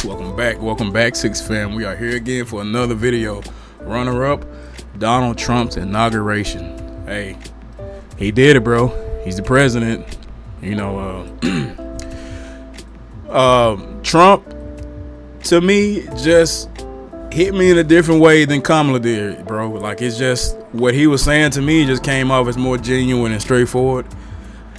Welcome back, Six Fam. We are here again for another video. Runner-up, Donald Trump's inauguration. Hey, he did it, bro. He's the president. You know, Trump, to me, just hit me in a different way than Kamala did, bro. Like, it's just what he was saying to me just came off as more genuine and straightforward.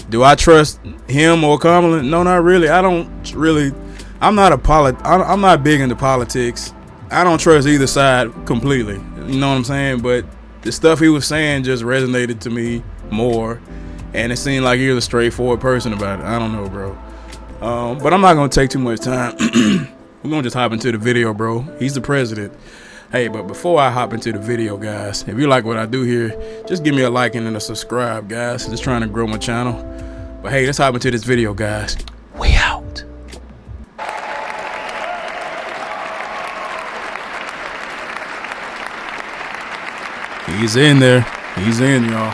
Do I trust him or Kamala? No, not really. I don't really. I'm not big into politics. I don't trust either side completely. You know what I'm saying? But the stuff he was saying just resonated to me more, and it seemed like he was a straightforward person about it. I don't know, bro. But I'm not gonna take too much time. We're gonna just hop into the video, bro. He's the president. Hey, but before I hop into the video, guys, if you like what I do here, just give me a like and then a subscribe, guys. Just trying to grow my channel. But hey, let's hop into this video, guys. We out. He's in there. He's in, y'all.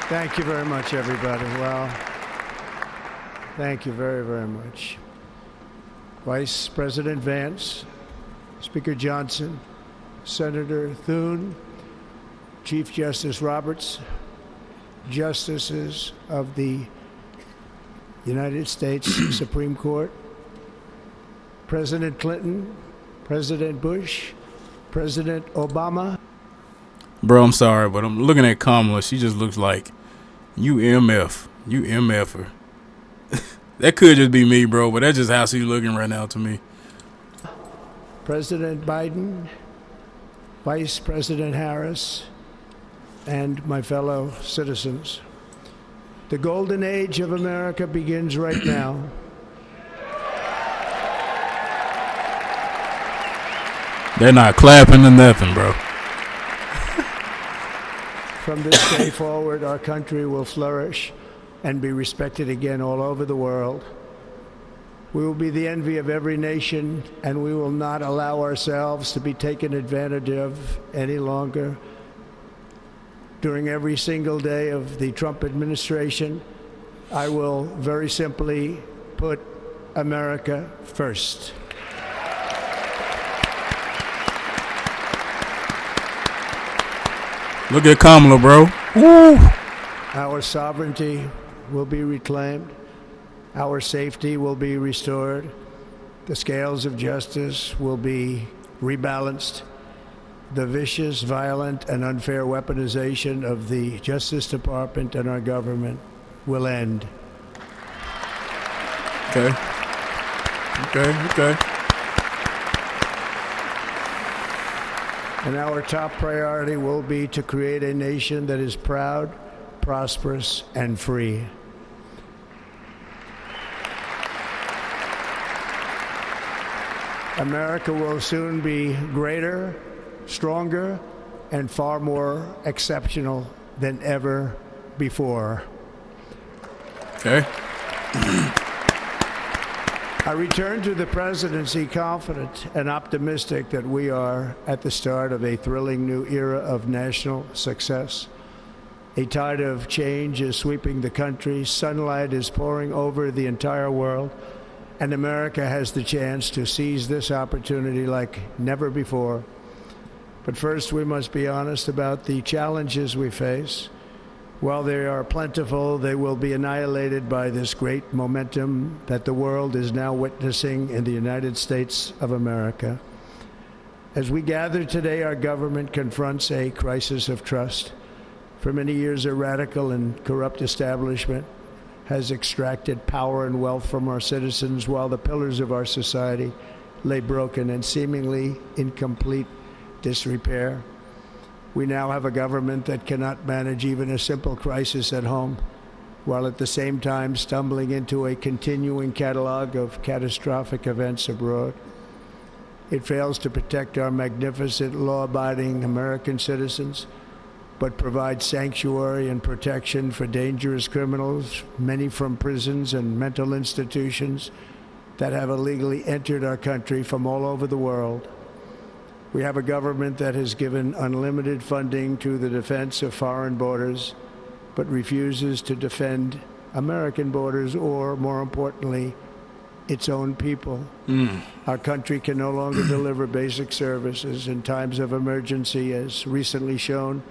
Thank you very much, everybody. Well, thank you very, very much. Vice President Vance, Speaker Johnson, Senator Thune, Chief Justice Roberts, Justices of the United States Supreme Court, President Clinton, President Bush, President Obama. Bro, I'm sorry, but I'm looking at Kamala. She just looks like you MFer. That could just be me, bro, but that's just how she's looking right now to me. President Biden, Vice President Harris, and my fellow citizens. The golden age of America begins right now. They're not clapping or nothing, bro. From this day forward, our country will flourish and be respected again all over the world. We will be the envy of every nation, and we will not allow ourselves to be taken advantage of any longer. During every single day of the Trump administration, I will very simply put America first. Look at Kamala, bro. Woo. Our sovereignty will be reclaimed. Our safety will be restored. The scales of justice will be rebalanced. The vicious, violent, and unfair weaponization of the Justice Department and our government will end. Okay. And our top priority will be to create a nation that is proud, prosperous, and free. America will soon be greater, stronger, and far more exceptional than ever before. Okay. I return to the presidency confident and optimistic that we are at the start of a thrilling new era of national success. A tide of change is sweeping the country, sunlight is pouring over the entire world, and America has the chance to seize this opportunity like never before. But first, we must be honest about the challenges we face. While they are plentiful, they will be annihilated by this great momentum that the world is now witnessing in the United States of America. As we gather today, our government confronts a crisis of trust. For many years, a radical and corrupt establishment has extracted power and wealth from our citizens while the pillars of our society lay broken and seemingly in complete disrepair. We now have a government that cannot manage even a simple crisis at home, while at the same time stumbling into a continuing catalog of catastrophic events abroad. It fails to protect our magnificent, law-abiding American citizens, but provide sanctuary and protection for dangerous criminals, many from prisons and mental institutions that have illegally entered our country from all over the world. We have a government that has given unlimited funding to the defense of foreign borders, but refuses to defend American borders or, more importantly, its own people. Our country can no longer deliver basic services in times of emergency, as recently shown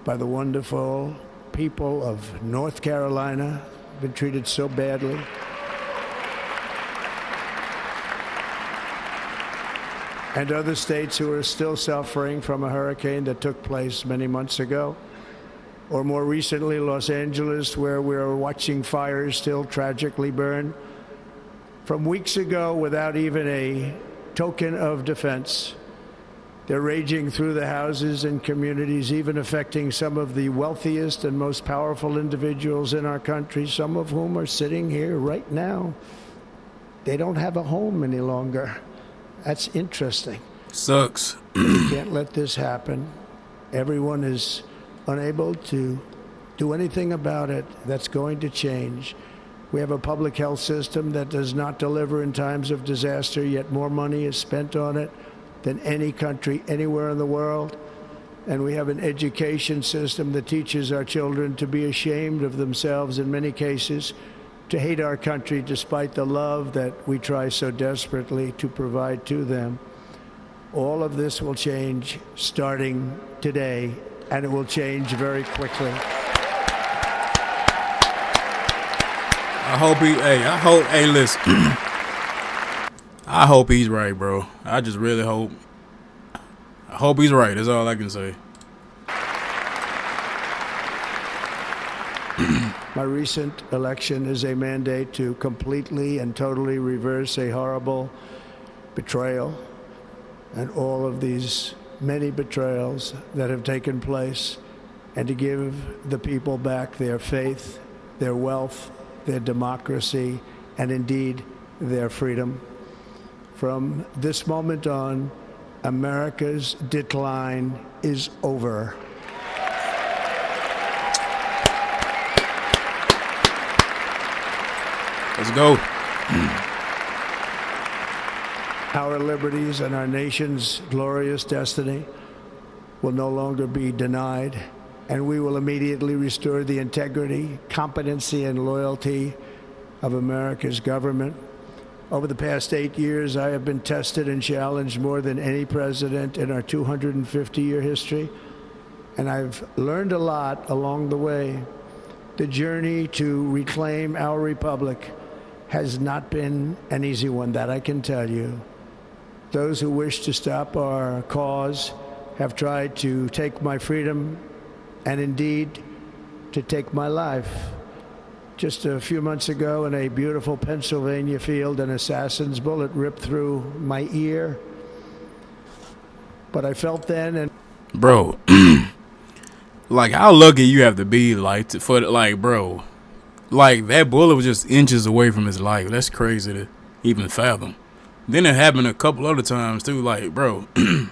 by the wonderful people of North Carolina, been treated so badly. And other states who are still suffering from a hurricane that took place many months ago. Or more recently, Los Angeles, where we're watching fires still tragically burn. From weeks ago, without even a token of defense, they're raging through the houses and communities, even affecting some of the wealthiest and most powerful individuals in our country, some of whom are sitting here right now. They don't have a home any longer. That's interesting. Sucks. We can't let this happen. Everyone is unable to do anything about it. That's going to change. We have a public health system that does not deliver in times of disaster, yet more money is spent on it than any country anywhere in the world. And we have an education system that teaches our children to be ashamed of themselves in many cases, to hate our country despite the love that we try so desperately to provide to them. All of this will change starting today, and it will change very quickly. Listen. I hope he's right, bro. I just really hope. I hope he's right. That's all I can say. My recent election is a mandate to completely and totally reverse a horrible betrayal and all of these many betrayals that have taken place, and to give the people back their faith, their wealth, their democracy, and indeed their freedom. From this moment on, America's decline is over. Let's go. Our liberties and our nation's glorious destiny will no longer be denied, and we will immediately restore the integrity, competency, and loyalty of America's government. Over the past 8 years, I have been tested and challenged more than any president in our 250-year history, and I've learned a lot along the way. The journey to reclaim our republic has not been an easy one, that I can tell you. Those who wish to stop our cause have tried to take my freedom and indeed to take my life. Just a few months ago in a beautiful Pennsylvania field, an assassin's bullet ripped through my ear. But I felt then and... Bro, like, how lucky you have to be, like, bro. Like, that bullet was just inches away from his life. That's crazy to even fathom. Then it happened a couple other times, too. Like, bro. I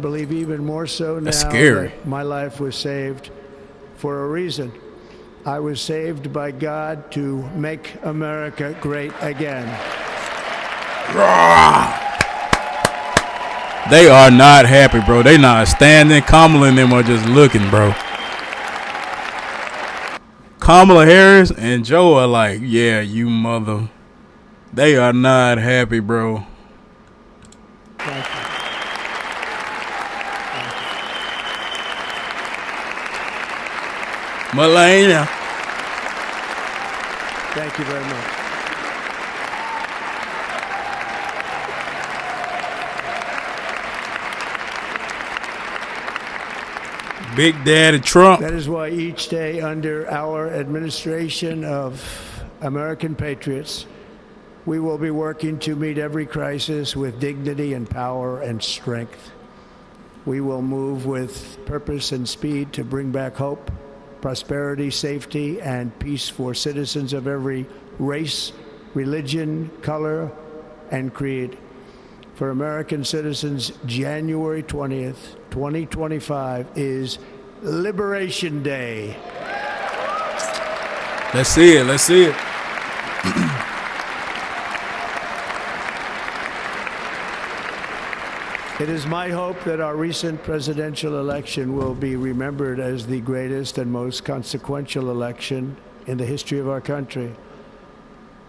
believe even more so now. That's scary. That my life was saved for a reason. I was saved by God to make America great again. They are not happy, bro. They not standing. Kamala and them are just looking, bro. Kamala Harris and Joe are like, yeah, you mother. They are not happy, bro. Thank you. Melania. Thank you very much. Big Daddy Trump. That is why each day under our administration of American patriots, we will be working to meet every crisis with dignity and power and strength. We will move with purpose and speed to bring back hope, prosperity, safety, and peace for citizens of every race, religion, color, and creed. For American citizens, January 20th, 2025 is Liberation Day. Let's see it. Let's see it. It is my hope that our recent presidential election will be remembered as the greatest and most consequential election in the history of our country.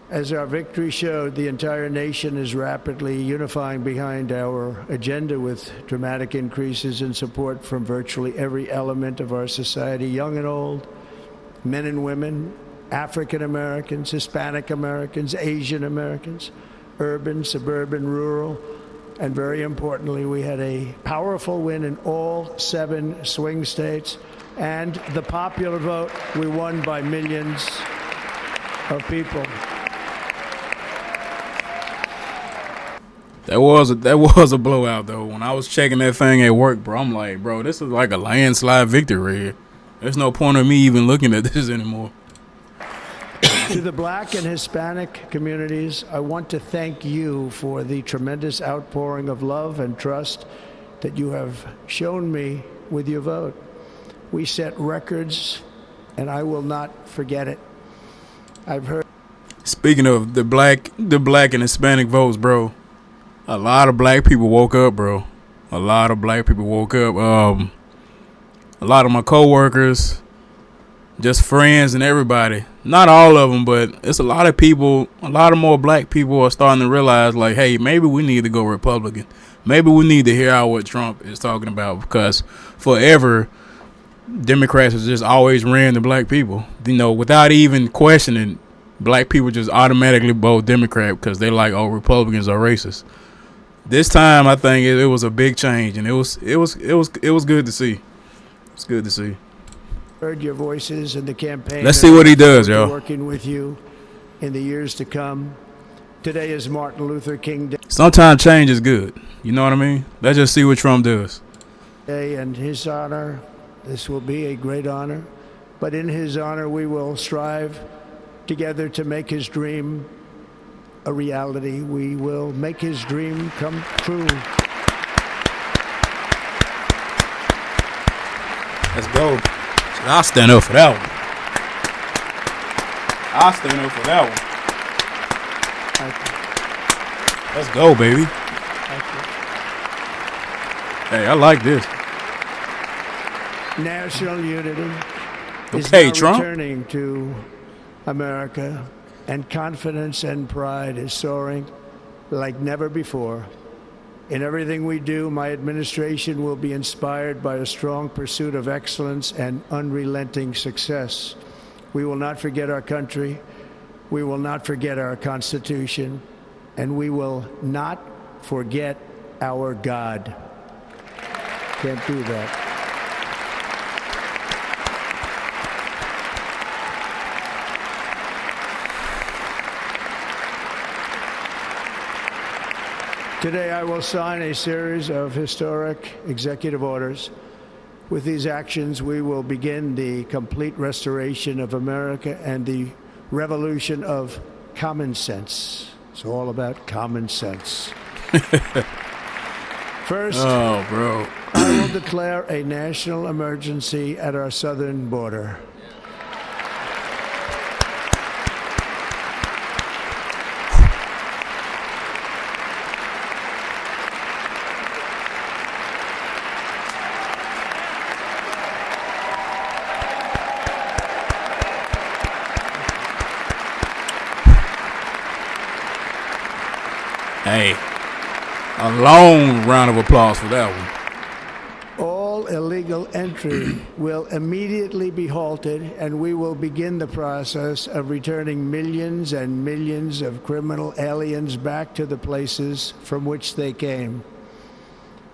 As our victory showed, the entire nation is rapidly unifying behind our agenda with dramatic increases in support from virtually every element of our society, young and old, men and women, African Americans, Hispanic Americans, Asian Americans, urban, suburban, rural. And very importantly, we had a powerful win in all 7 swing states. And the popular vote, we won by millions of people. That was a blowout, though. When I was checking that thing at work, bro, I'm like, bro, this is like a landslide victory here. There's no point of me even looking at this anymore. To the Black and Hispanic communities, I want to thank you for the tremendous outpouring of love and trust that you have shown me with your vote. We set records, and I will not forget it. I've heard. Speaking of the black and Hispanic votes, bro, a lot of black people woke up, bro. A lot of black people woke up. A lot of my coworkers, just friends and everybody. Not all of them, but it's a lot of people. A lot of more black people are starting to realize, like, hey, maybe we need to go Republican. Maybe we need to hear out what Trump is talking about, because forever Democrats have just always ran the black people. You know, without even questioning, black people just automatically vote Democrat because they're like, oh, Republicans are racist. This time, I think it was a big change, and it was good to see. It's good to see. Heard your voices in the campaign. Let's see what he does, y'all. Working with you in the years to come. Today is Martin Luther King Day. Sometimes change is good. You know what I mean? Let's just see what Trump does. In his honor, this will be a great honor. But in his honor, we will strive together to make his dream a reality. We will make his dream come true. Let's go. I'll stand up for that one. I'll stand up for that one. Let's go, baby. Hey, I like this. National unity is okay, now Trump. Returning to America, and confidence and pride is soaring like never before. In everything we do, my administration will be inspired by a strong pursuit of excellence and unrelenting success. We will not forget our country. We will not forget our Constitution. And we will not forget our God. Can't do that. Today, I will sign a series of historic executive orders. With these actions, we will begin the complete restoration of America and the revolution of common sense. It's all about common sense. First, bro. I will declare a national emergency at our southern border. Hey, a long round of applause for that one. All illegal entry will immediately be halted, and we will begin the process of returning millions and millions of criminal aliens back to the places from which they came.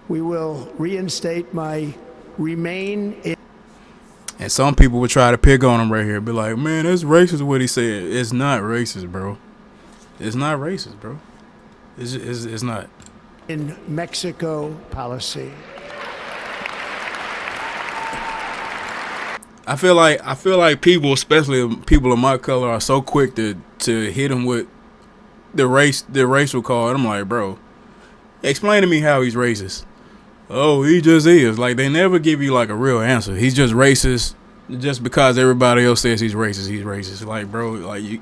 We will reinstate my remain in. And some people would try to pick on him right here, be like, man, that's racist what he said. It's not racist, bro. It's not racist, bro. It's not. In Mexico policy. I feel like people, especially people of my color, are so quick to hit him with the racial card. I'm like, bro, explain to me how he's racist. Oh, he just is. Like, they never give you like a real answer. He's just racist just because everybody else says he's racist. He's racist. Like, bro, like you.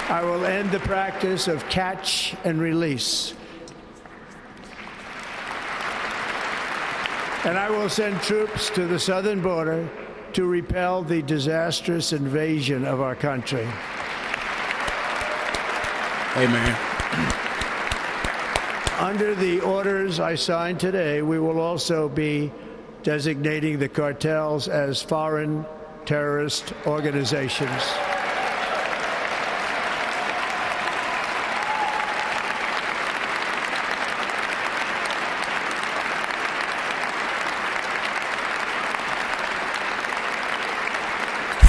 I will end the practice of catch and release. And I will send troops to the southern border to repel the disastrous invasion of our country. Hey, man. Under the orders I signed today, we will also be designating the cartels as foreign terrorist organizations.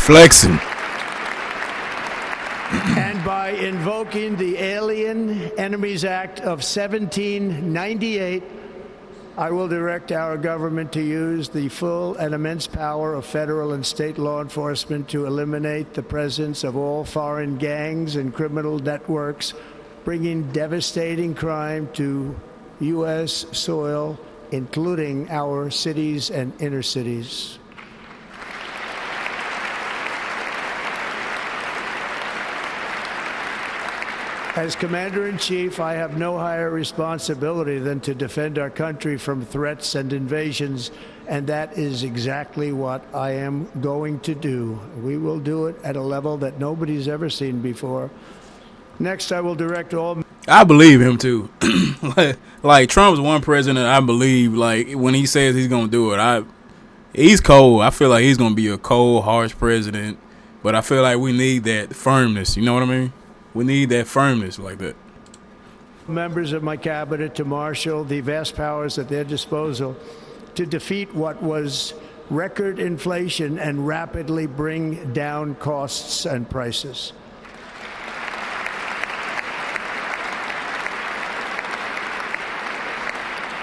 Flexing. And by invoking the Alien Enemies Act of 1798, I will direct our government to use the full and immense power of federal and state law enforcement to eliminate the presence of all foreign gangs and criminal networks, bringing devastating crime to U.S. soil, including our cities and inner cities. As Commander-in-Chief, I have no higher responsibility than to defend our country from threats and invasions, and that is exactly what I am going to do. We will do it at a level that nobody's ever seen before. Next, I will direct all... I believe him, too. Like, Trump's one president I believe, like, when he says he's going to do it, he's cold. I feel like he's going to be a cold, harsh president, but I feel like we need that firmness, you know what I mean? We need that firmness like that. Members of my cabinet to marshal the vast powers at their disposal to defeat what was record inflation and rapidly bring down costs and prices.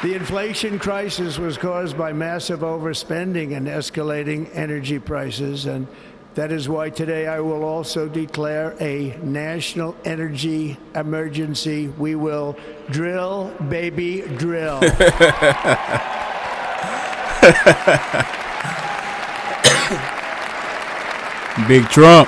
The inflation crisis was caused by massive overspending and escalating energy prices, and that is why today I will also declare a national energy emergency. We will drill, baby, drill. Big Trump.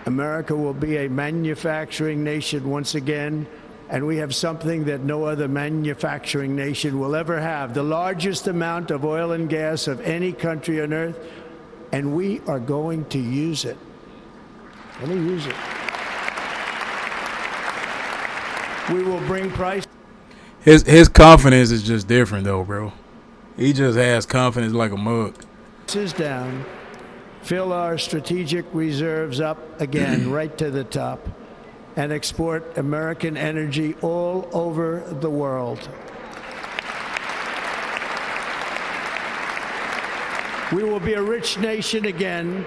America will be a manufacturing nation once again, and we have something that no other manufacturing nation will ever have, the largest amount of oil and gas of any country on earth, and we are going to use it. We're going to use it. We will bring price. His confidence is just different, though, bro. He just has confidence like a mug. Prices down. Fill our strategic reserves up again, right to the top, and export American energy all over the world. We will be a rich nation again,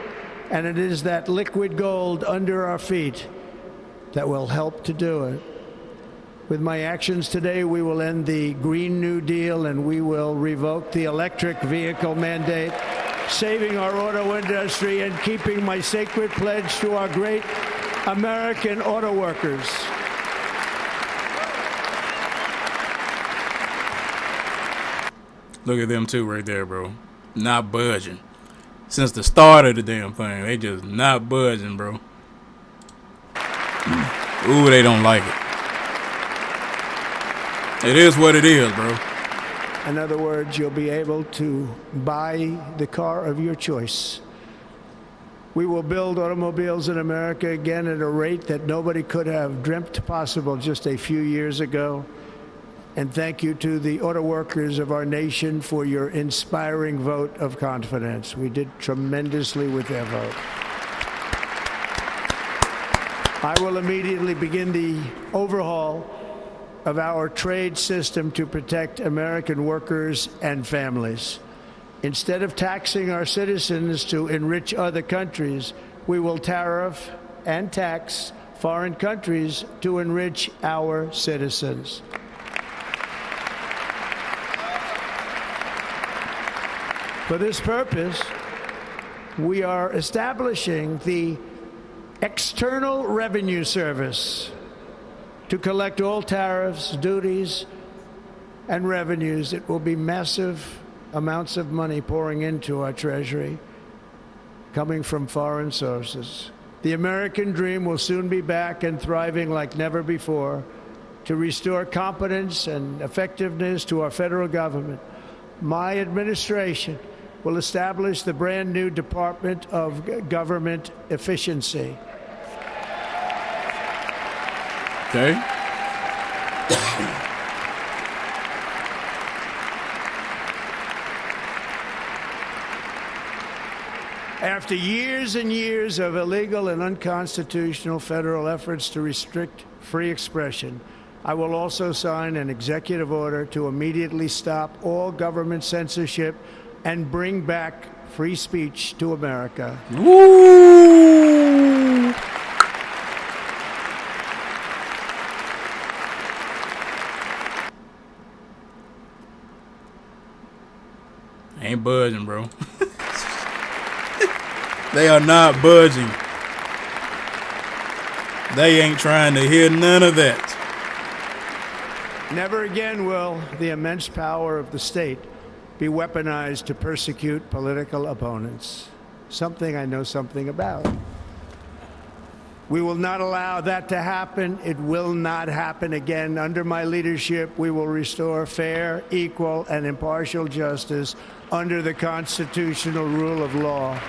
and it is that liquid gold under our feet that will help to do it. With my actions today, we will end the Green New Deal, and we will revoke the electric vehicle mandate, saving our auto industry and keeping my sacred pledge to our great American auto workers. Look at them two right there, bro. Not budging. Since the start of the damn thing, they just not budging, bro. Ooh, they don't like it. It is what it is, bro. In other words, you'll be able to buy the car of your choice. We will build automobiles in America again at a rate that nobody could have dreamt possible just a few years ago. And thank you to the auto workers of our nation for your inspiring vote of confidence. We did tremendously with their vote. I will immediately begin the overhaul of our trade system to protect American workers and families. Instead of taxing our citizens to enrich other countries, we will tariff and tax foreign countries to enrich our citizens. For this purpose, we are establishing the External Revenue Service to collect all tariffs, duties, and revenues. It will be massive amounts of money pouring into our treasury, coming from foreign sources. The American dream will soon be back and thriving like never before to restore competence and effectiveness to our federal government. My administration will establish the brand new Department of Government Efficiency. Okay. After years and years of illegal and unconstitutional federal efforts to restrict free expression, I will also sign an executive order to immediately stop all government censorship and bring back free speech to America. Woo! Ain't budging, bro. They are not budging. They ain't trying to hear none of that. Never again will the immense power of the state be weaponized to persecute political opponents. Something I know something about. We will not allow that to happen. It will not happen again. Under my leadership, we will restore fair, equal, and impartial justice under the constitutional rule of law.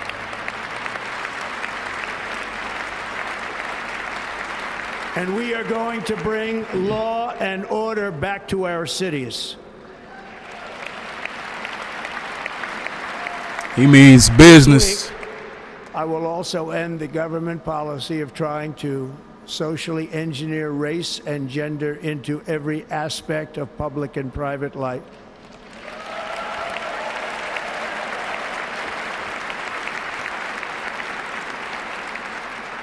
And we are going to bring law and order back to our cities. He means business. I will also end the government policy of trying to socially engineer race and gender into every aspect of public and private life.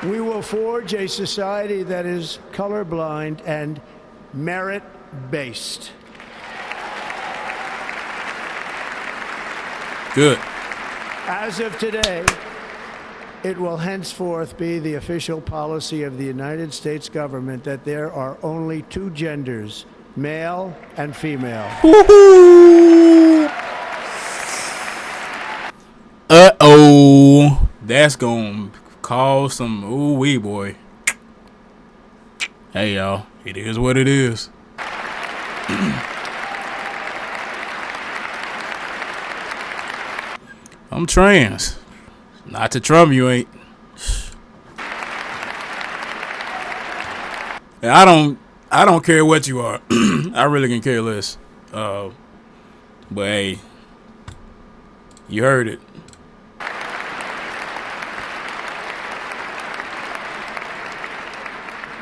We will forge a society that is colorblind and merit-based. Good. As of today, it will henceforth be the official policy of the United States government that there are only two genders, male and female. Woo-hoo! Uh-oh. That's gonna cause some ooh-wee, boy. Hey, y'all. It is what it is. I'm trans. Not to Trump, you ain't. And I don't care what you are. I really can care less. But hey, you heard it.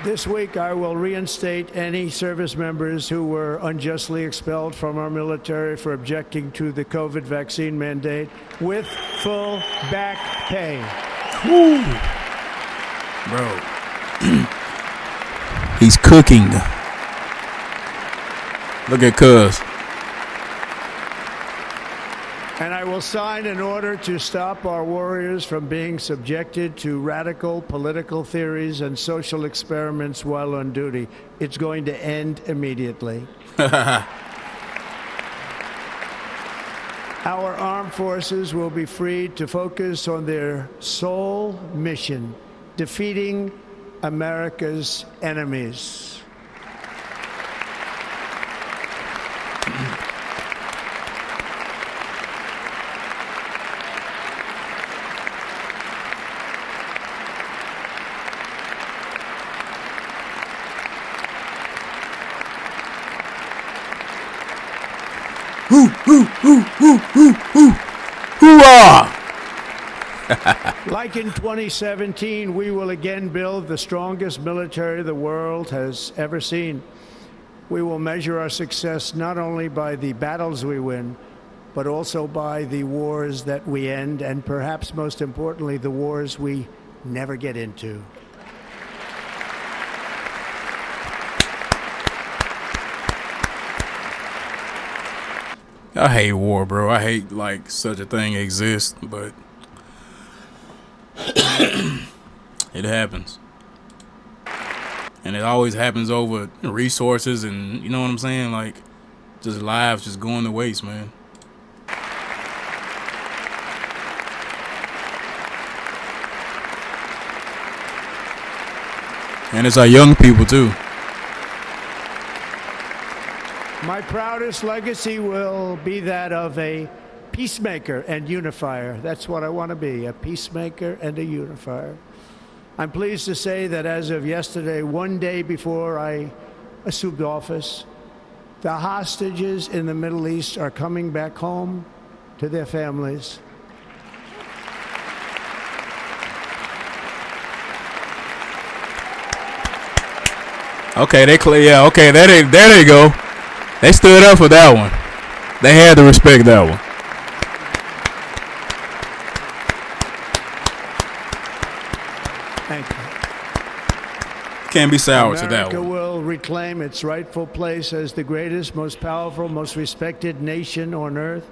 This week, I will reinstate any service members who were unjustly expelled from our military for objecting to the COVID vaccine mandate with full back pay. Woo. Bro. He's cooking. Look at Cuz. And I will sign an order to stop our warriors from being subjected to radical political theories and social experiments while on duty. It's going to end immediately. Our armed forces will be freed to focus on their sole mission, defeating America's enemies. Hoorah! Like in 2017, we will again build the strongest military the world has ever seen. We will measure our success not only by the battles we win, but also by the wars that we end, and perhaps most importantly, the wars we never get into. I hate war, bro. I hate like such a thing exists, but it happens. And it always happens over resources and, you know what I'm saying? Like, just lives just going to waste, man. And it's our young people, too. My proudest legacy will be that of a peacemaker and unifier. That's what I want to be, a peacemaker and a unifier. I'm pleased to say that as of yesterday, one day before I assumed office, the hostages in the Middle East are coming back home to their families. Okay, okay, there they go. They stood up for that one. They had to respect that one. Thank you. Can't be sour to that America one. will reclaim its rightful place as the greatest, most powerful, most respected nation on earth,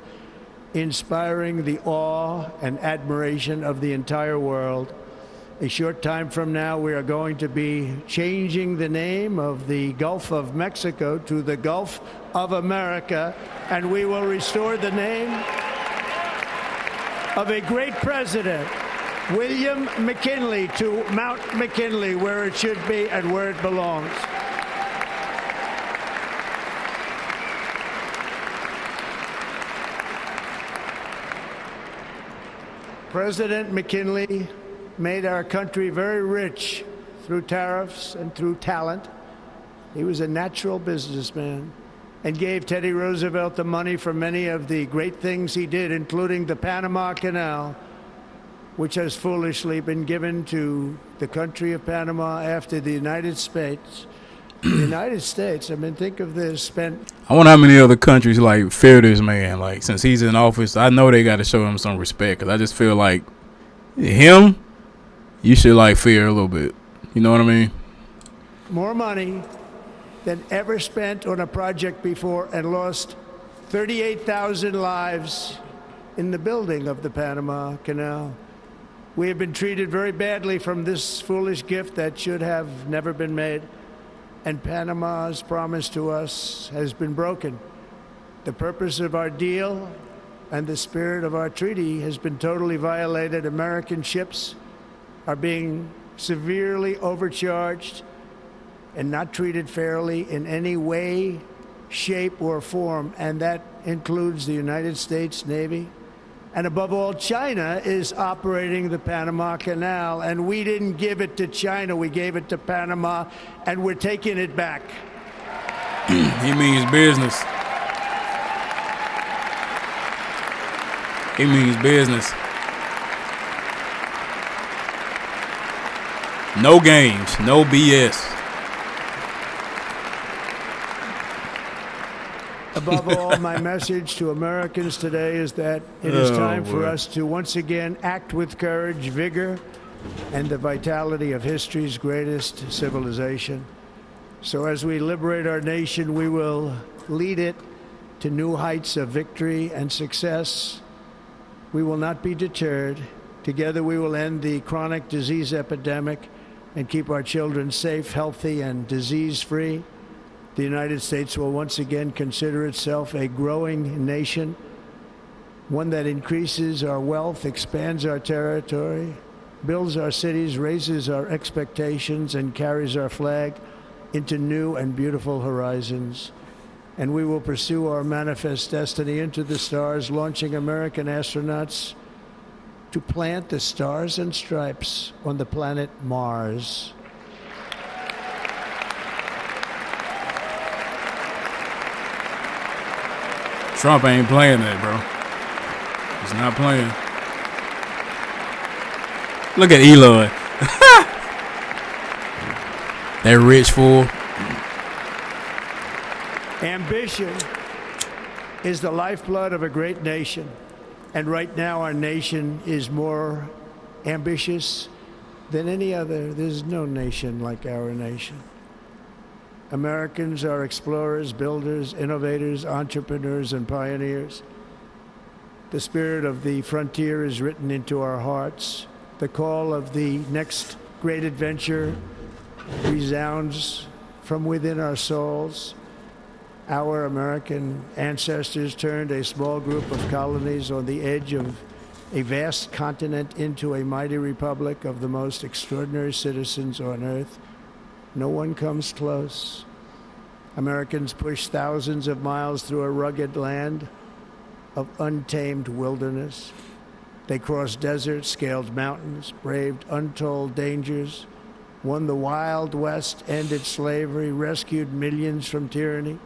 inspiring the awe and admiration of the entire world. A short time from now, we are going to be changing the name of the Gulf of Mexico to the Gulf of America, and we will restore the name of a great president, William McKinley, to Mount McKinley, where it should be and where it belongs. President McKinley made our country very rich through tariffs and through talent. He was a natural businessman and gave Teddy Roosevelt the money for many of the great things he did, including the Panama Canal, which has foolishly been given to the country of Panama after the United States. The United States, I mean, think of this, spent... I wonder how many other countries, like, fear this man. Like, since he's in office, I know they got to show him some respect. Because I just feel like him, you should, like, fear a little bit. You know what I mean? more money than ever spent on a project before and lost 38,000 lives in the building of the Panama Canal. We have been treated very badly from this foolish gift that should have never been made, and Panama's promise to us has been broken. The purpose of our deal and the spirit of our treaty has been totally violated. American ships are being severely overcharged and not treated fairly in any way, shape, or form, and that includes the United States Navy. And above all, China is operating the Panama Canal, and we didn't give it to China, we gave it to Panama, and we're taking it back. He means business. He means business. No games, no BS. Above all, my message to Americans today is that it is time for us to once again act with courage, vigor, and the vitality of history's greatest civilization. So as we liberate our nation, we will lead it to new heights of victory and success. We will not be deterred. Together we will end the chronic disease epidemic and keep our children safe, healthy, and disease-free. The United States will once again consider itself a growing nation, one that increases our wealth, expands our territory, builds our cities, raises our expectations, and carries our flag into new and beautiful horizons. And we will pursue our manifest destiny into the stars, launching American astronauts to plant the stars and stripes on the planet Mars. Trump ain't playing that, bro. He's not playing. Look at Elon. That rich fool. Ambition is the lifeblood of a great nation. And right now our nation is more ambitious than any other. There's no nation like our nation. Americans are explorers, builders, innovators, entrepreneurs, and pioneers. The spirit of the frontier is written into our hearts. The call of the next great adventure resounds from within our souls. Our American ancestors turned a small group of colonies on the edge of a vast continent into a mighty republic of the most extraordinary citizens on earth. No one comes close. Americans pushed thousands of miles through a rugged land of untamed wilderness. They crossed deserts, scaled mountains, braved untold dangers, won the Wild West, ended slavery, rescued millions from tyranny,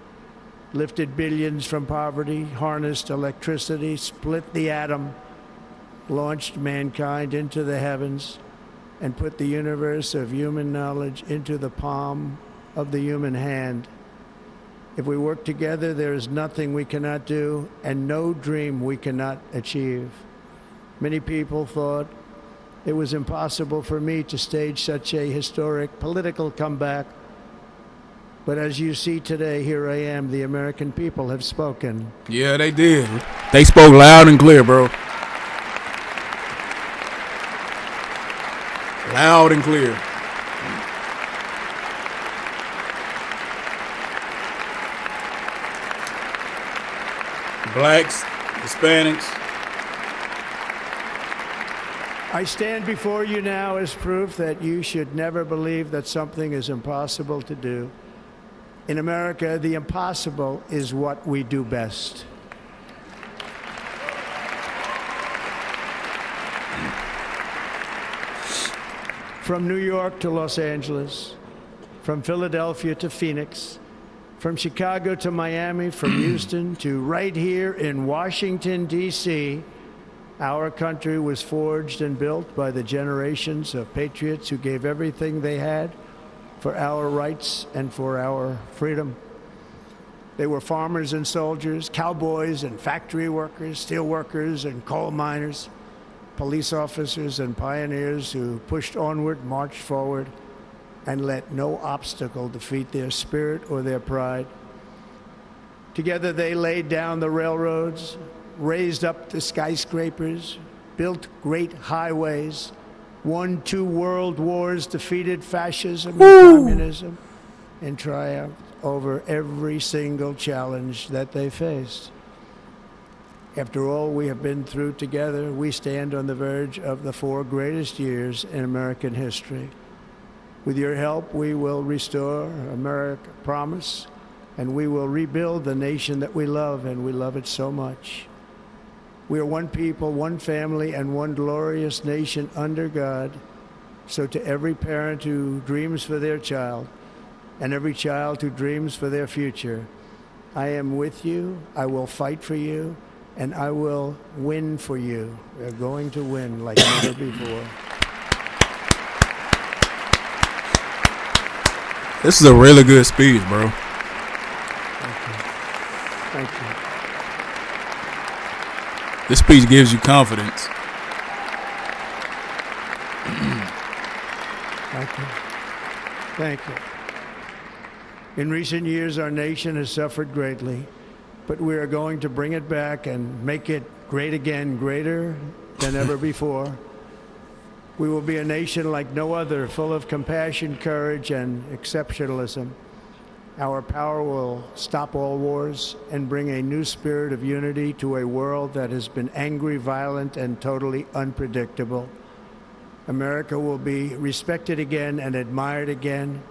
lifted billions from poverty, harnessed electricity, split the atom, launched mankind into the heavens, and put the universe of human knowledge into the palm of the human hand. If we work together, there is nothing we cannot do and no dream we cannot achieve. Many people thought it was impossible for me to stage such a historic political comeback. But as you see today, here I am. The American people have spoken. Yeah, they did. They spoke loud and clear, bro. Loud and clear. Blacks, Hispanics. I stand before you now as proof that you should never believe that something is impossible to do. In America, the impossible is what we do best. From New York to Los Angeles, from Philadelphia to Phoenix, from Chicago to Miami, from Houston to right here in Washington, D.C., our country was forged and built by the generations of patriots who gave everything they had for our rights and for our freedom. They were farmers and soldiers, cowboys and factory workers, steel workers and coal miners, police officers and pioneers who pushed onward, marched forward, and let no obstacle defeat their spirit or their pride. Together they laid down the railroads, raised up the skyscrapers, built great highways, won 2 world wars, defeated fascism and communism, and triumphed over every single challenge that they faced. After all we have been through together, we stand on the verge of the 4 greatest years in American history. With your help, we will restore America promise, and we will rebuild the nation that we love, and we love it so much. We are one people, one family, and one glorious nation under God. So to every parent who dreams for their child, and every child who dreams for their future, I am with you, I will fight for you, and I will win for you. We're going to win like never before. This is a really good speech, bro. Thank you. Thank you. This speech gives you confidence. Thank you. Thank you. In recent years, our nation has suffered greatly, but we are going to bring it back and make it great again, greater than ever before. We will be a nation like no other, full of compassion, courage, and exceptionalism. Our power will stop all wars and bring a new spirit of unity to a world that has been angry, violent, and totally unpredictable. America will be respected again and admired again,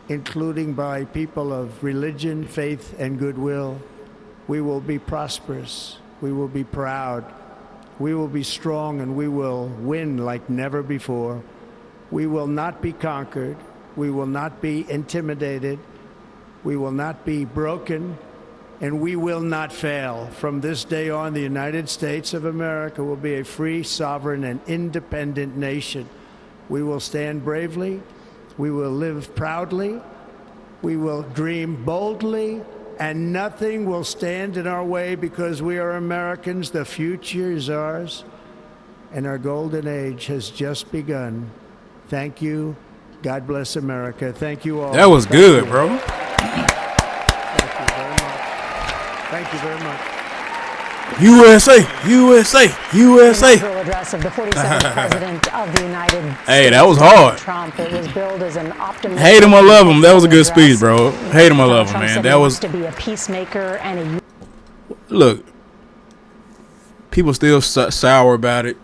including by people of religion, faith, and goodwill. We will be prosperous. We will be proud. We will be strong, and we will win like never before. We will not be conquered. We will not be intimidated. We will not be broken, and we will not fail. From this day on, the United States of America will be a free, sovereign, and independent nation. We will stand bravely. We will live proudly. We will dream boldly, and nothing will stand in our way because we are Americans. The future is ours, and our golden age has just begun. Thank you. God bless America. Thank you all. That was good, bro. Thank you very much. USA, USA, USA. Inaugural address of the 47th president of the United States. Hey, that was hard. Trump. It was billed as an optimistic. Hate him or love him. That was a good speech, bro. Hate him or love him, Trump man. said That he was. wants to be a peacemaker and a. Look, people still sour about it.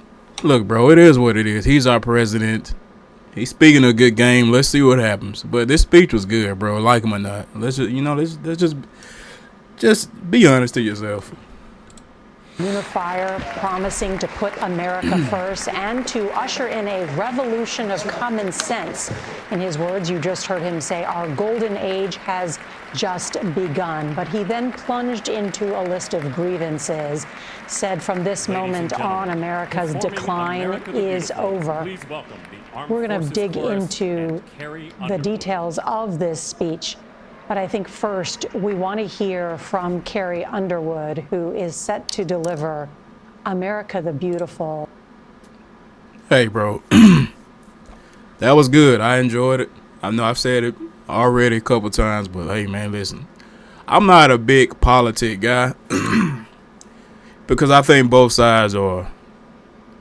Look, bro, it is what it is. He's our president. He's speaking a good game. Let's see what happens. But this speech was good, bro. Like him or not. Let's just be honest to yourself. Unifier, promising to put America first and to usher in a revolution of common sense. In his words, you just heard him say, our golden age has just begun. But he then plunged into a list of grievances, said from this moment on, America's decline is over. We're going to dig into the details of this speech. But I think first we want to hear from Carrie Underwood, who is set to deliver America the Beautiful. Hey, bro. That was good. I enjoyed it. I know I've said it already a couple times, but hey, man, listen. I'm not a big politic guy because I think both sides are,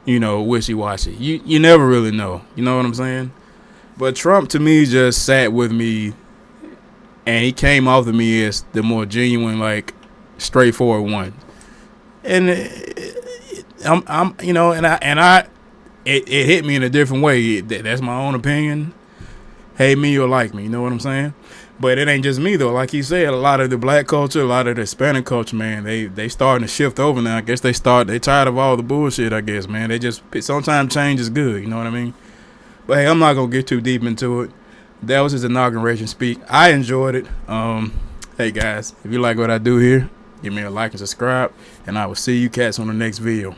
wishy-washy. You never really know. You know what I'm saying? But Trump, to me, just sat with me. And he came off to me as the more genuine, like, straightforward one. And it hit me in a different way. That's my own opinion. Hate me or like me, you know what I'm saying? But it ain't just me though. Like he said, a lot of the black culture, a lot of the Hispanic culture, man, they starting to shift over now. I guess they tired of all the bullshit. I guess, man. Sometimes change is good. You know what I mean? But hey, I'm not gonna get too deep into it. That was his inauguration speech. I enjoyed it. Hey, guys, if you like what I do here, give me a like and subscribe, and I will see you cats on the next video.